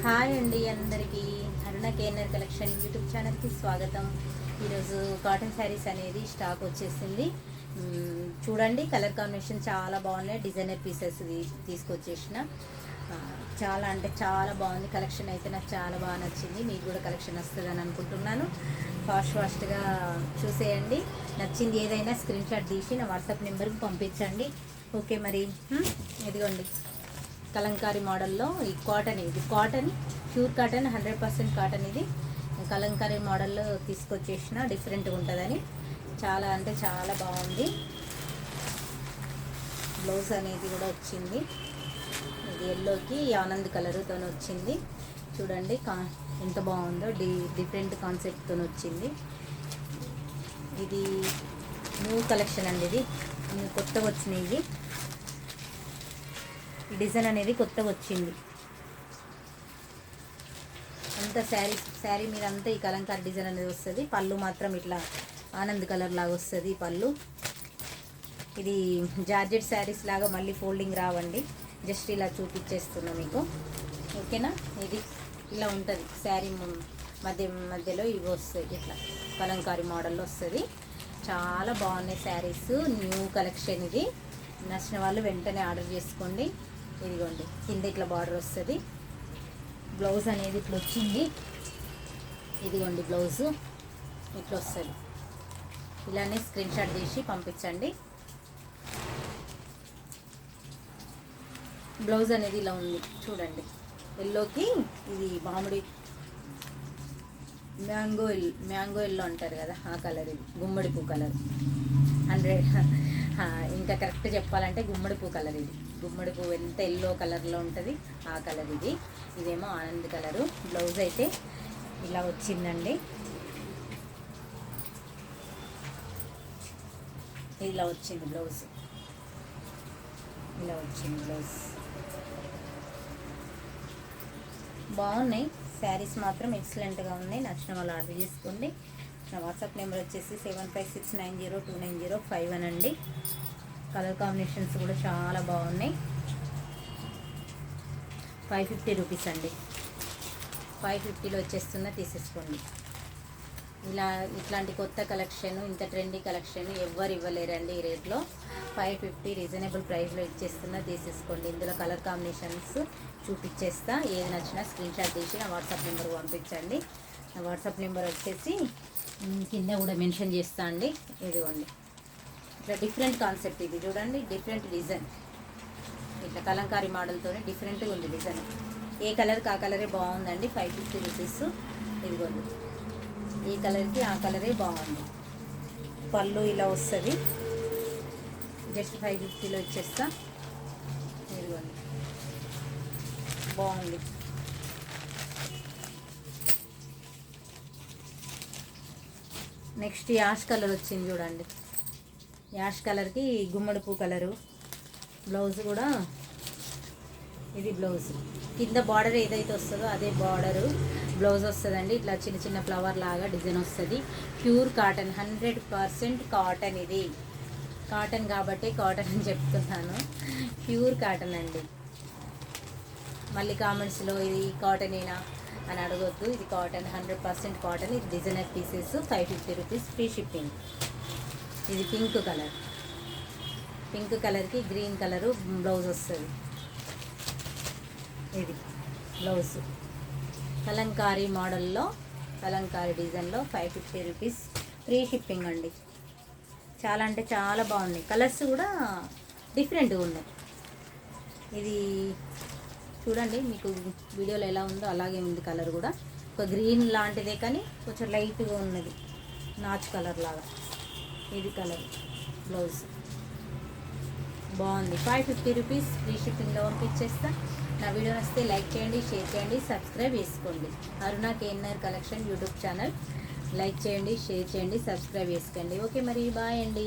Hi అండి అందరికీ. అరుణ KNR collection YouTube ఛానల్కి స్వాగతం. ఈరోజు కాటన్ శారీస్ అనేది స్టాక్ వచ్చేసింది. చూడండి, కలర్ కాంబినేషన్ చాలా బాగున్నాయి. డిజైనర్ పీసెస్ తీసుకొచ్చేసిన చాలా అంటే చాలా బాగుంది. కలెక్షన్ అయితే నాకు చాలా బాగా నచ్చింది. మీకు కూడా కలెక్షన్ వస్తుందని అనుకుంటున్నాను. ఫాస్ట్గా చూసేయండి. నచ్చింది ఏదైనా స్క్రీన్ షాట్ తీసి నా వాట్సాప్ నెంబర్కి పంపించండి. ఓకే, మరి ఇదిగోండి కలంకారీ మోడల్లో ఈ కాటన్, ఇది కాటన్, ప్యూర్ కాటన్, 100% కాటన్. ఇది కలంకారీ మోడల్లో తీసుకొచ్చేసిన డిఫరెంట్గా ఉంటుందని. చాలా అంటే చాలా బాగుంది. బ్లౌజ్ అనేది కూడా వచ్చింది. ఇది ఎల్లోకి ఆనంద్ కలర్తో వచ్చింది. చూడండి ఎంత బాగుందో. డిఫరెంట్ కాన్సెప్ట్తో వచ్చింది. ఇది న్యూ కలెక్షన్ అండి. ఇది కొత్తగా వచ్చినాయి. ఈ డిజైన్ అనేది కొత్తగా వచ్చింది. అంతా శారీ మీద అంతా ఈ కలంకారీ డిజైన్ అనేది వస్తుంది. పళ్ళు మాత్రం ఇట్లా ఆనంద్ కలర్ లాగా వస్తుంది పళ్ళు. ఇది జార్జెట్ శారీస్ లాగా మళ్ళీ ఫోల్డింగ్ రావండి. జస్ట్ ఇలా చూపించేస్తున్నా మీకు. ఓకేనా? ఇది ఇలా ఉంటుంది శారీ మధ్యలో ఇవి వస్తాయి. ఇట్లా కలంకారీ మోడల్లో వస్తుంది. చాలా బాగున్నాయి శారీస్. New collection. ఇది నచ్చిన వాళ్ళు వెంటనే ఆర్డర్ చేసుకోండి. ఇదిగోండి, కింద ఇట్లా బార్డర్ వస్తుంది. బ్లౌజ్ అనేది ఇట్లా వచ్చింది. ఇదిగోండి బ్లౌజు ఇట్లా వస్తుంది. ఇలానే స్క్రీన్ షాట్ తీసి పంపించండి. బ్లౌజ్ అనేది ఇలా ఉంది చూడండి. ఎల్లోకి ఇది మామిడి మ్యాంగో ఎల్లో అంటారు కదా, ఆ కలర్. ఇది గుమ్మడి పూ కలర్. 100 ఇంకా కరెక్ట్ చెప్పాలంటే గుమ్మడి పూ కలర్. ఇది గుమ్మడి పువ్వు ఎంత ఎల్లో కలర్లో ఉంటుంది, ఆ కలర్ ఇది. ఇదేమో ఆనంద్ కలరు. బ్లౌజ్ అయితే ఇలా వచ్చిందండి. ఇలా వచ్చింది బ్లౌజ్. ఇలా వచ్చింది బ్లౌజ్. బాగున్నాయి శారీస్ మాత్రం ఎక్సలెంట్గా ఉన్నాయి. నచ్చిన వాళ్ళు ఆర్డర్ చేసుకోండి. నా వాట్సాప్ నెంబర్ వచ్చేసి 7569029051 అండి. కలర్ కాంబినేషన్స్ కూడా చాలా బాగున్నాయి. 550 రూపీస్ అండి. 550లో వచ్చేస్తున్నా, తీసేసుకోండి. ఇట్లాంటి కొత్త కలెక్షన్, ఇంత ట్రెండీ కలెక్షన్ ఎవ్వరు ఇవ్వలేరండి ఈ రేట్లో. 550 రీజనబుల్ ప్రైస్లో ఇచ్చేస్తున్నా, తీసేసుకోండి. ఇందులో కలర్ కాంబినేషన్స్ చూపించేస్తా. ఏది నచ్చినా స్క్రీన్ షాట్ తీసి నా వాట్సాప్ నెంబర్ పంపించండి. నా వాట్సాప్ నెంబర్ వచ్చేసి కింద కూడా మెన్షన్ చేస్తా అండి. ఇదిగోండి, ఇట్లా డిఫరెంట్ కాన్సెప్ట్. ఇది చూడండి, డిఫరెంట్ డిజైన్. ఇట్లా కలంకారీ మోడల్తో డిఫరెంట్గా ఉంది డిజైన్. ఏ కలర్కి ఆ కలరే బాగుందండి. 550 రూపీస్. ఇదిగోండి, ఈ కలర్కి ఆ కలరే బాగుంది. పళ్ళు ఇలా వస్తుంది. జస్ట్ 550లో ఇచ్చేస్తా. ఇదిగోండి, బాగుంది. నెక్స్ట్ యాష్ కలర్ వచ్చింది చూడండి. యాష్ కలర్కి గుమ్మడి పూ కలరు. బ్లౌజ్ కూడా ఇది బ్లౌజ్. కింద బార్డర్ ఏదైతే వస్తుందో అదే బార్డరు బ్లౌజ్ వస్తుందండి. ఇట్లా చిన్న చిన్న ఫ్లవర్ లాగా డిజైన్ వస్తుంది. Pure cotton, 100% cotton. ఇది కాటన్ కాబట్టి కాటన్ అని చెప్తున్నాను. ప్యూర్ కాటన్ అండి. మళ్ళీ కామెంట్స్లో ఇది కాటనేనా అని అడగొద్దు. ఇది కాటన్, 100% కాటన్. ఇది designer pieces. 550 rupees, free shipping. ఇది పింక్ కలర్. పింక్ కలర్కి గ్రీన్ కలరు బ్లౌజ్ వస్తుంది. ఇది బ్లౌజ్ కలంకారీ మోడల్లో, కలంకారీ డిజైన్లో 550 రూపీస్, ఫ్రీ షిప్పింగ్ అండి. చాలా అంటే చాలా బాగున్నాయి. కలర్స్ కూడా డిఫరెంట్గా ఉన్నాయి. ఇది చూడండి, మీకు వీడియోలో ఎలా ఉందో అలాగే ఉంది. కలర్ కూడా ఒక గ్రీన్ లాంటిదే కానీ కొంచెం లైట్గా ఉన్నది, నాచు కలర్ లాగా. ఇది కలర్. బ్లౌజ్ బాగుంది. 550 రూపీస్, ఫ్రీ షిప్పింగ్లో పంపించేస్తా. నా వీడియో నచ్చితే లైక్ చేయండి, షేర్ చేయండి, సబ్స్క్రైబ్ చేసుకోండి. Aruna KNR collection YouTube channel. Like చేయండి, షేర్ చేయండి, సబ్స్క్రైబ్ చేసుకోండి. ఓకే, మరి బాయ్ అండి.